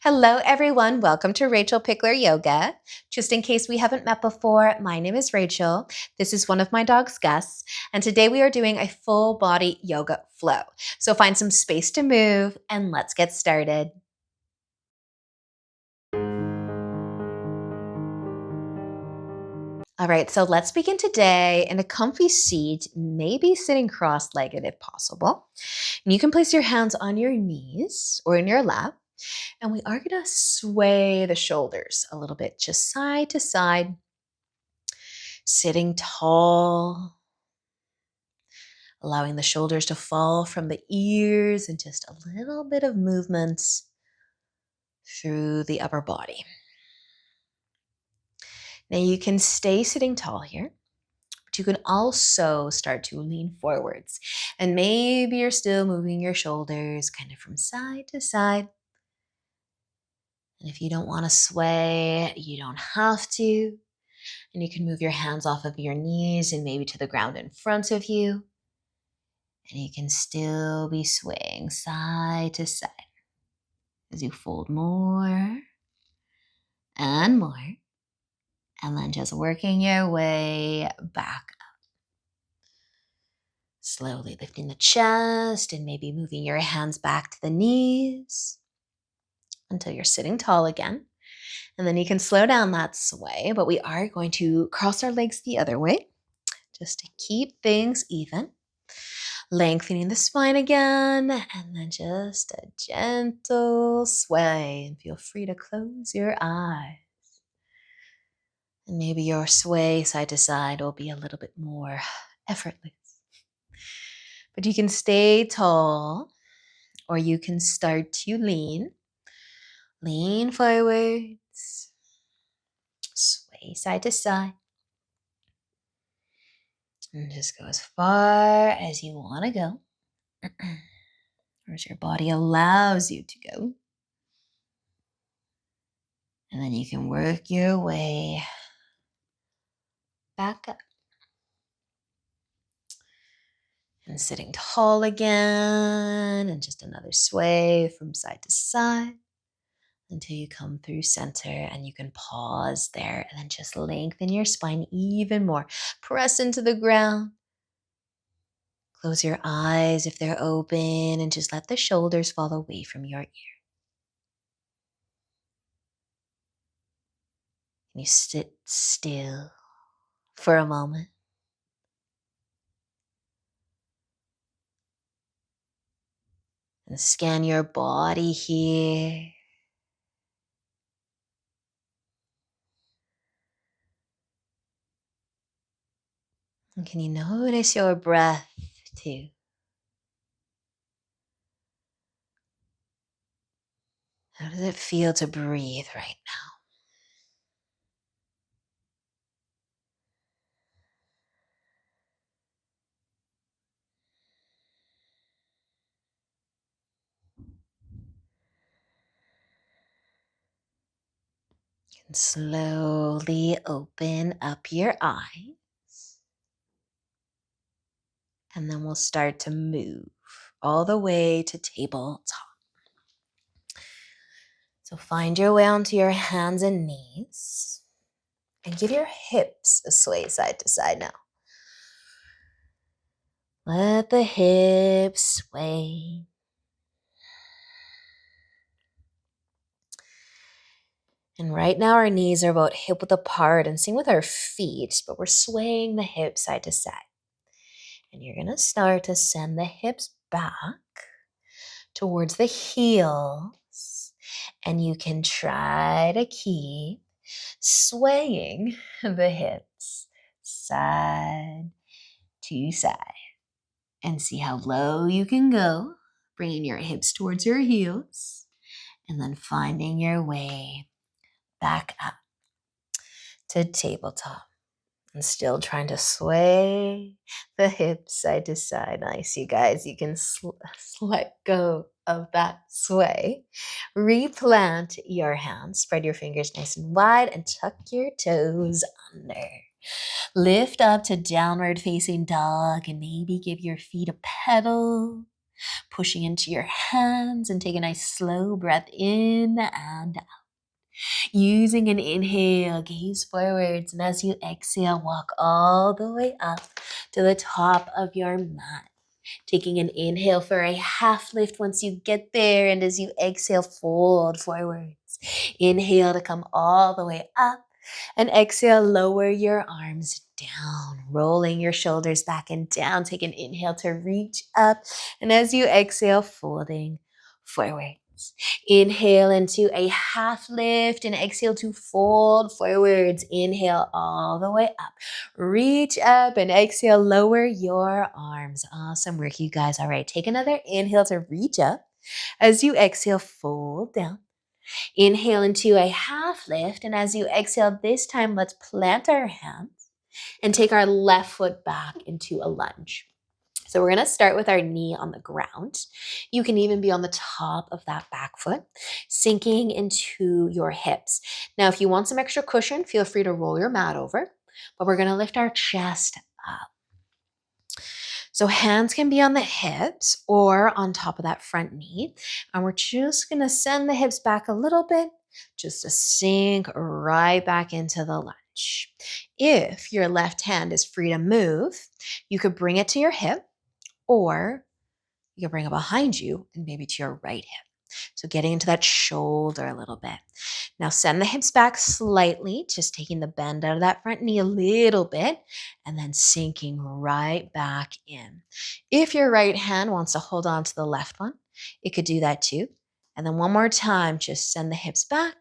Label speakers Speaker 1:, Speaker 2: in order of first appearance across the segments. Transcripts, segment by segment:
Speaker 1: Hello, everyone. Welcome to Rachel Pichler Yoga. Just in case we haven't met before, my name is Rachel. This is one of my dog's Gus, and today we are doing a full body yoga flow. So find some space to move and let's get started. All right, so let's begin today in a comfy seat, maybe sitting cross-legged if possible. And you can place your hands on your knees or in your lap. And we are going to sway the shoulders a little bit, just side to side, sitting tall, allowing the shoulders to fall from the ears and just a little bit of movements through the upper body. Now you can stay sitting tall here, but you can also start to lean forwards. And maybe you're still moving your shoulders kind of from side to side. And if you don't want to sway, you don't have to. And you can move your hands off of your knees and maybe to the ground in front of you. And you can still be swaying side to side as you fold more and more. And then just working your way back up. Slowly lifting the chest and maybe moving your hands back to the knees until you're sitting tall again. And then you can slow down that sway, but we are going to cross our legs the other way just to keep things even. Lengthening the spine again, and then just a gentle sway. And feel free to close your eyes. And maybe your sway side to side will be a little bit more effortless. But you can stay tall, or you can start to lean. Lean forwards, sway side to side. And just go as far as you want to go, or as your body allows you to go. And then you can work your way back up. And sitting tall again, and just another sway from side to side until you come through center, and you can pause there and then just lengthen your spine even more. Press into the ground. Close your eyes if they're open and just let the shoulders fall away from your ear. And you sit still for a moment. And scan your body here. And can you notice your breath too? How does it feel to breathe right now? And slowly open up your eyes. And then we'll start to move all the way to tabletop. So find your way onto your hands and knees. And give your hips a sway side to side now. Let the hips sway. And right now our knees are about hip width apart, and same with our feet, but we're swaying the hips side to side. And you're going to start to send the hips back towards the heels. And you can try to keep swaying the hips side to side. And see how low you can go, bringing your hips towards your heels. And then finding your way back up to tabletop. And still trying to sway the hips side to side. Nice, you guys. You can let go of that sway. Replant your hands. Spread your fingers nice and wide and tuck your toes under. Lift up to downward facing dog and maybe give your feet a pedal. pushing into your hands, and take a nice slow breath in and out. Using an inhale, gaze forwards, and as you exhale, walk all the way up to the top of your mat. Taking an inhale for a half lift once you get there, and as you exhale, fold forwards. Inhale to come all the way up, and exhale, lower your arms down, rolling your shoulders back and down. Take an inhale to reach up, and as you exhale, folding forwards. Inhale into a half lift and exhale to fold forwards. Inhale all the way up. Reach up and exhale, lower your arms. Awesome work, you guys. All right, take another inhale to reach up. As you exhale, fold down. Inhale into a half lift, and as you exhale, this time let's plant our hands and take our left foot back into a lunge. So we're going to start with our knee on the ground. You can even be on the top of that back foot, sinking into your hips. Now, if you want some extra cushion, feel free to roll your mat over, but we're going to lift our chest up. So hands can be on the hips or on top of that front knee. And we're just going to send the hips back a little bit, just to sink right back into the lunge. If your left hand is free to move, you could bring it to your hip, or you can bring it behind you and maybe to your right hip. So getting into that shoulder a little bit. Now send the hips back slightly, just taking the bend out of that front knee a little bit, and then sinking right back in. If your right hand wants to hold on to the left one, it could do that too. And then one more time, just send the hips back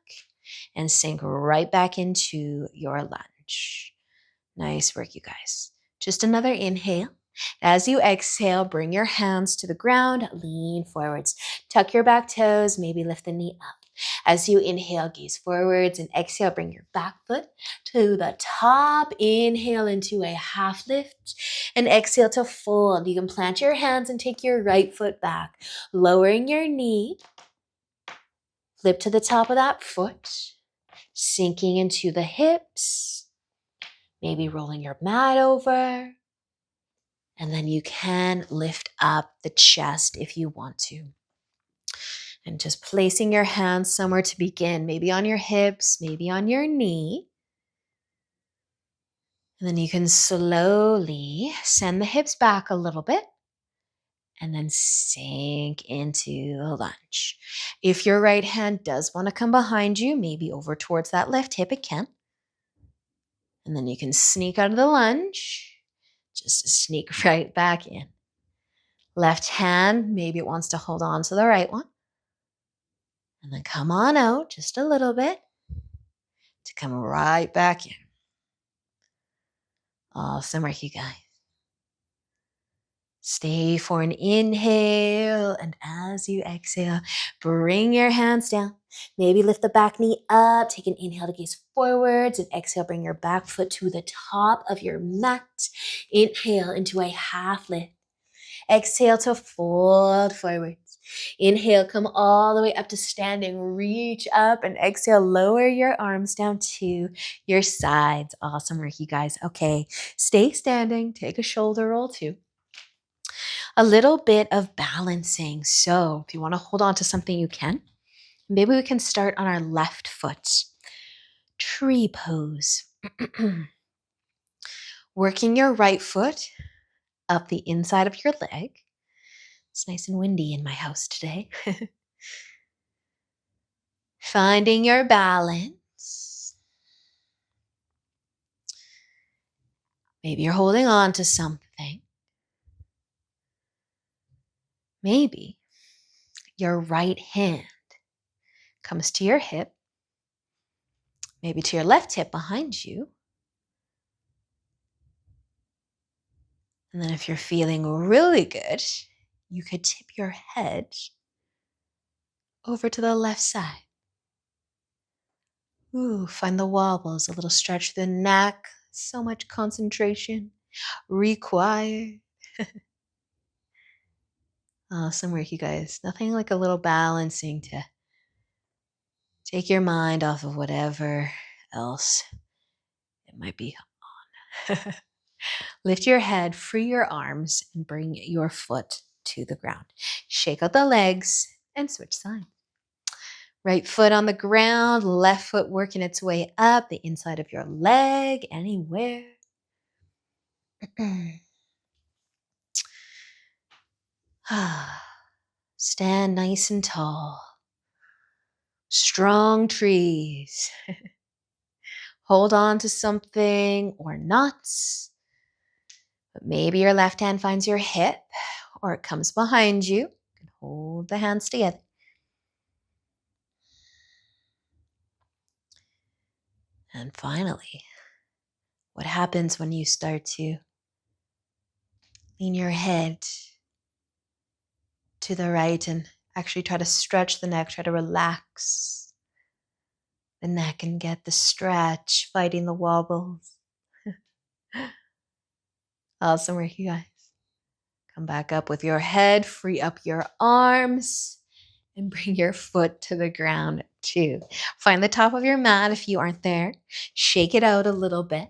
Speaker 1: and sink right back into your lunge. Nice work, you guys. Just another inhale. As you exhale, bring your hands to the ground, lean forwards. Tuck your back toes, maybe lift the knee up. As you inhale, gaze forwards, and exhale, bring your back foot to the top. Inhale into a half lift, and exhale to fold. You can plant your hands and take your right foot back, lowering your knee. Flip to the top of that foot, sinking into the hips, maybe rolling your mat over. And then you can lift up the chest if you want to. And just placing your hands somewhere to begin, maybe on your hips, maybe on your knee. And then you can slowly send the hips back a little bit and then sink into the lunge. If your right hand does want to come behind you, maybe over towards that left hip, it can. And then you can sneak out of the lunge, just to sneak right back in. Left hand, maybe it wants to hold on to the right one. And then come on out just a little bit to come right back in. Awesome work, you guys. Stay for an inhale, and as you exhale, bring your hands down. Maybe lift the back knee up. Take an inhale to gaze forwards, and exhale, bring your back foot to the top of your mat. Inhale into a half lift. Exhale to fold forwards. Inhale, come all the way up to standing. Reach up, and exhale, lower your arms down to your sides. Awesome work, you guys. Okay, stay standing. Take a shoulder roll too. A little bit of balancing. So if you want to hold on to something, you can. Maybe we can start on our left foot. Tree pose. Working your right foot up the inside of your leg. It's nice and windy in my house today. Finding your balance. Maybe you're holding on to something. Maybe your right hand comes to your hip, maybe to your left hip behind you. And then if you're feeling really good, you could tip your head over to the left side. Ooh, find the wobbles, a little stretch through the neck. So much concentration required. Awesome work, you guys. Nothing like a little balancing to take your mind off of whatever else it might be on. Lift your head, free your arms, and bring your foot to the ground. Shake out the legs and switch sides. Right foot on the ground, left foot working its way up the inside of your leg, anywhere. Stand nice and tall. Strong trees. Hold on to something or not. But maybe your left hand finds your hip or it comes behind you. You can hold the hands together. And finally, what happens when you start to lean your head to the right and actually try to stretch the neck, try to relax the neck and get the stretch, fighting the wobbles. Awesome work, you guys. Come back up with your head, free up your arms, and bring your foot to the ground too. Find the top of your mat if you aren't there. Shake it out a little bit.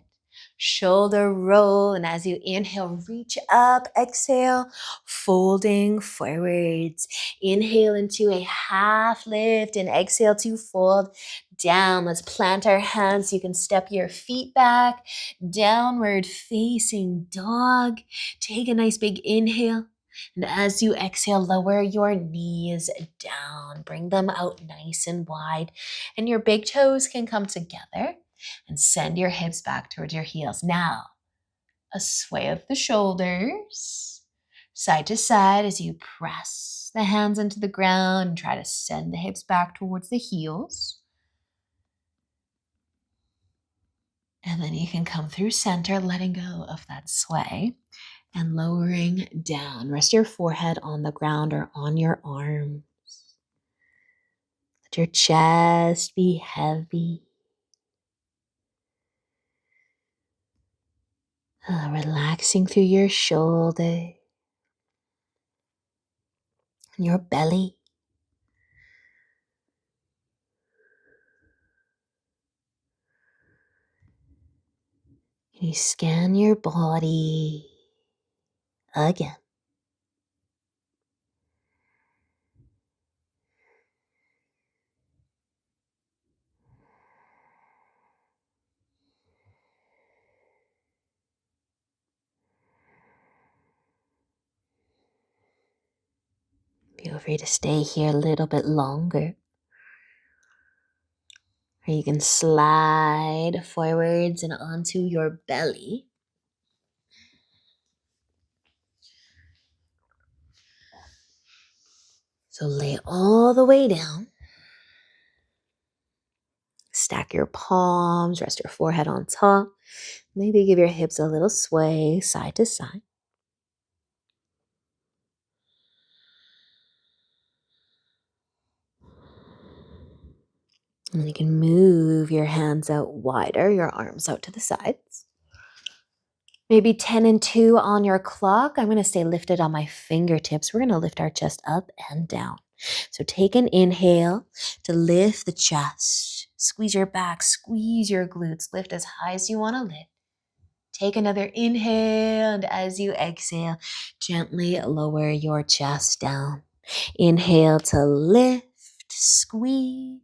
Speaker 1: Shoulder roll, and as you inhale, reach up, exhale, folding forwards. Inhale into a half lift and exhale to fold down. Let's plant our hands. You can step your feet back, downward facing dog. Take a nice big inhale. And as you exhale, lower your knees down. Bring them out nice and wide. And your big toes can come together. And send your hips back towards your heels. Now, a sway of the shoulders, side to side as you press the hands into the ground and try to send the hips back towards the heels. And then you can come through center, letting go of that sway and lowering down. Rest your forehead on the ground or on your arms. Let your chest be heavy. Relaxing through your shoulder and your belly. You scan your body again. Feel free to stay here a little bit longer. Or you can slide forwards and onto your belly. So lay all the way down. Stack your palms, rest your forehead on top. Maybe give your hips a little sway side to side. And you can move your hands out wider, your arms out to the sides. Maybe 10 and 2 on your clock. I'm going to stay lifted on my fingertips. We're going to lift our chest up and down. So take an inhale to lift the chest. Squeeze your back, squeeze your glutes. Lift as high as you want to lift. Take another inhale, and as you exhale, gently lower your chest down. Inhale to lift, squeeze.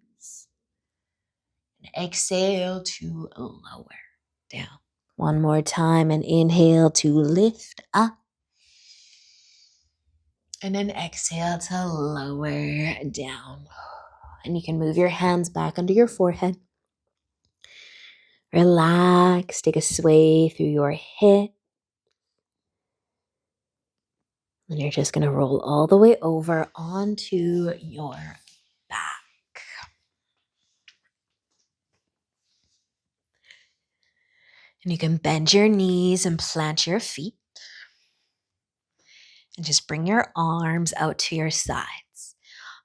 Speaker 1: And exhale to lower down. One more time, and inhale to lift up. And then exhale to lower down. And you can move your hands back under your forehead. Relax, take a sway through your hip. And you're just going to roll all the way over onto your back. And you can bend your knees and plant your feet. And just bring your arms out to your sides.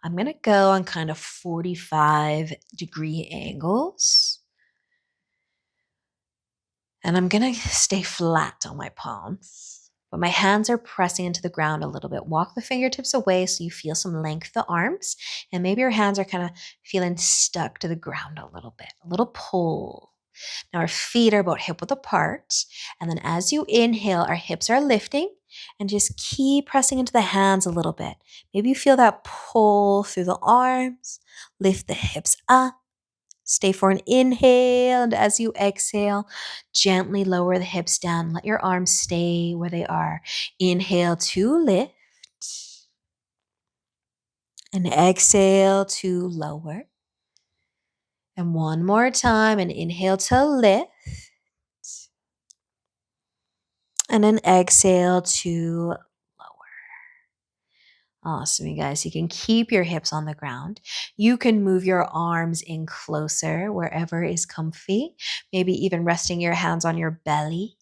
Speaker 1: I'm going to go on kind of 45-degree angles. And I'm going to stay flat on my palms. But my hands are pressing into the ground a little bit. Walk the fingertips away so you feel some length the arms. And maybe your hands are kind of feeling stuck to the ground a little bit. A little pull. Now our feet are about hip width apart. And then as you inhale, our hips are lifting and just keep pressing into the hands a little bit. Maybe you feel that pull through the arms. Lift the hips up. Stay for an inhale. And as you exhale, gently lower the hips down. Let your arms stay where they are. Inhale to lift. And exhale to lower. And one more time, and inhale to lift. And then exhale to lower. Awesome, you guys. You can keep your hips on the ground. You can move your arms in closer wherever is comfy. Maybe even resting your hands on your belly.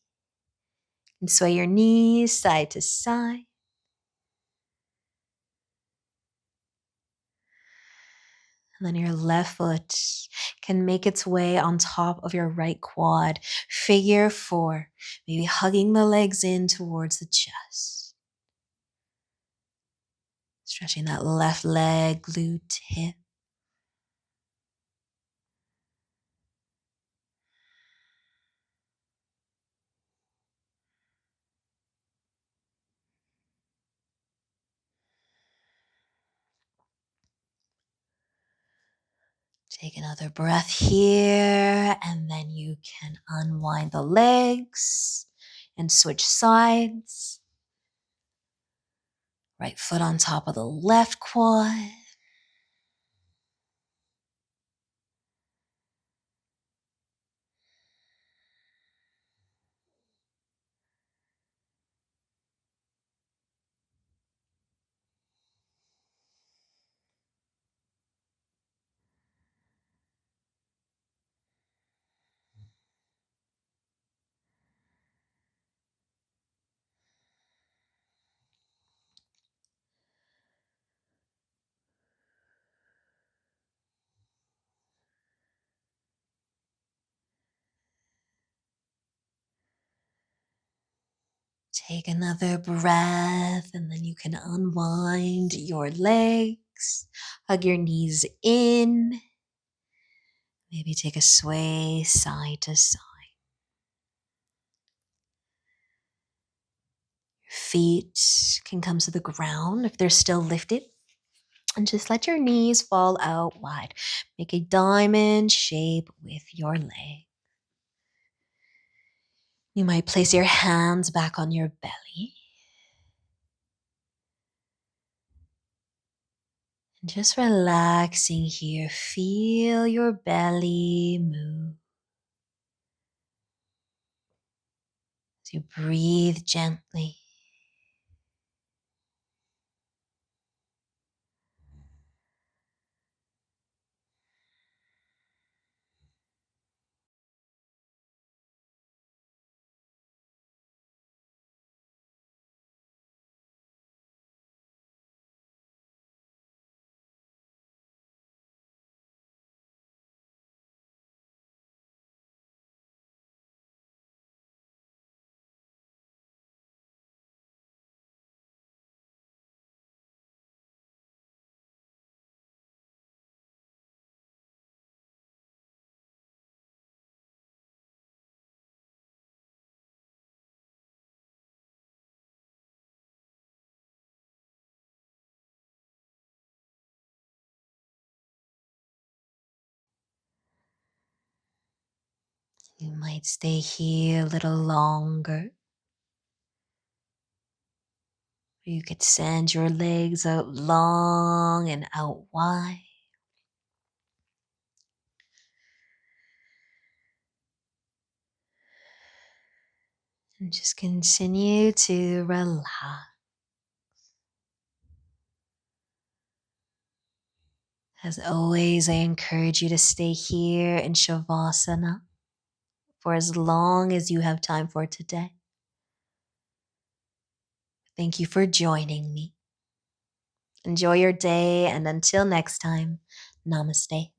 Speaker 1: And sway your knees side to side. And then your left foot can make its way on top of your right quad. Figure 4, maybe hugging the legs in towards the chest. Stretching that left leg, glute, hip. Take another breath here, and then you can unwind the legs and switch sides. Right foot on top of the left quad. Take another breath, and then you can unwind your legs. Hug your knees in. Maybe take a sway side to side. Your feet can come to the ground if they're still lifted. And just let your knees fall out wide. Make a diamond shape with your leg. You might place your hands back on your belly. And just relaxing here, feel your belly move. As you breathe gently. You might stay here a little longer. You could send your legs out long and out wide. And just continue to relax. As always, I encourage you to stay here in Shavasana for as long as you have time for today. Thank you for joining me. Enjoy your day, and until next time, namaste.